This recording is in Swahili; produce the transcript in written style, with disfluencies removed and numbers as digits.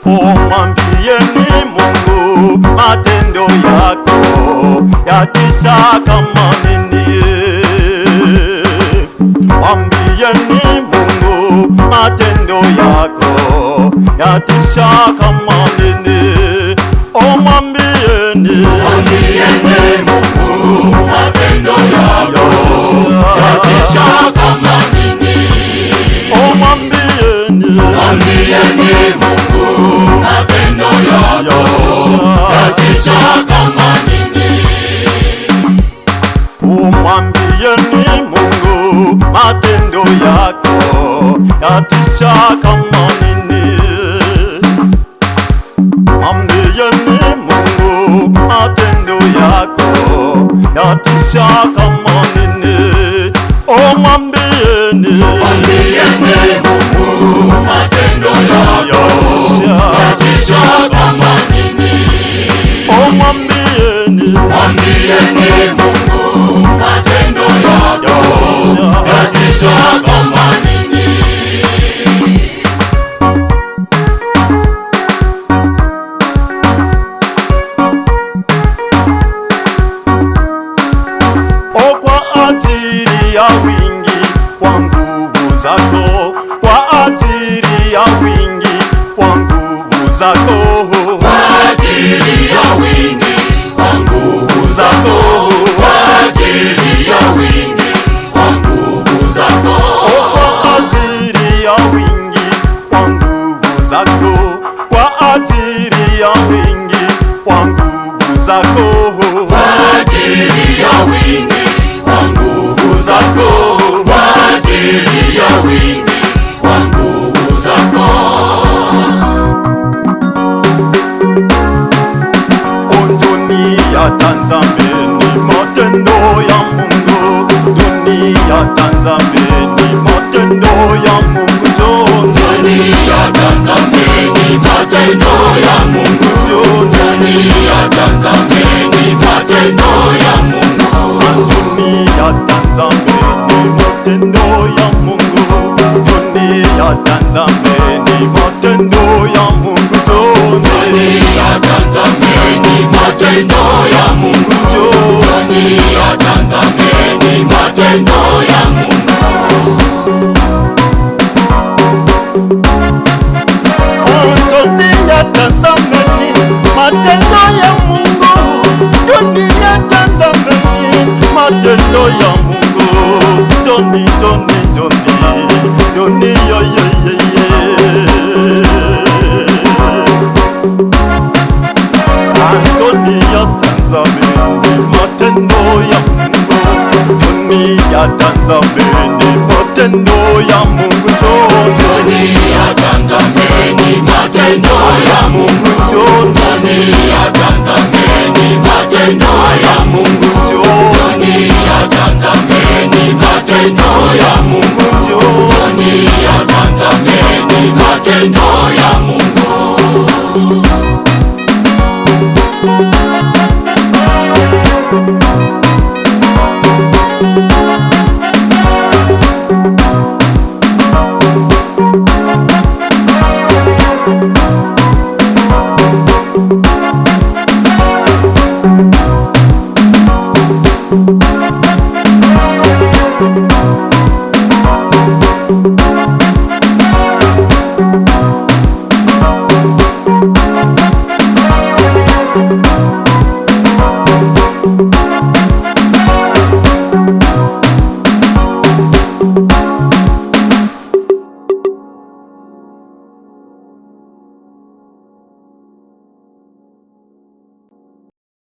Mwambieni Mungu matendo yako yatisha kama nini. Mwambieni Mungu matendo yako yatisha kama nini. Mwambieni Mungu matendo yako yatisha kama nini. Mwambieni Mungu matendo yako yatisha kama nini. Mwambieni Mungu matendo yako yatisha kama nini. Mwambieni Mungu matendo yako yatisha kama nini. Mwambieni Mungu matendo yako yatisha kama nini. Mwambieni Mungu matendo yako yatisha kama nini. Kwa ajili ya wingi wa nguvu zako, kwa ajili ya wingi wa nguvu zako, kwa ajili ya wingi wa nguvu zako, kwa ajili ya wingi wa nguvu zako, kwa ajili ya wingi wa nguvu zako, kwa ajili ya wingi wa nguvu zako, kwa ajili ya wingi wa nguvu zako, kwa ajili ya wingi wa nguvu zako. Dunia tazameni matendo ya Mungu, dunia tazameni matendo ya Mungu. Dunia tazameni matendo ya Mungu, dunia tazameni matendo ya Mungu, dunia tazameni matendo ya Mungu, dunia tazameni matendo ya Mungu, dunia tazameni matendo ya Mungu, dunia tazameni matendo ya Mungu. Dunia tazameni matendo ya Mungu, dunia tazameni matendo ya Mungu, Joni yo ye ye ye. Dunia tazameni matendo ya Mungu, dunia tazameni matendo ya Mungu, dunia tazameni matendo ya Mungu, dunia tazameni matendo ya Mungu, dunia tazameni matendo ya Mungu, dunia tazameni matendo ya Mungu. Thank you.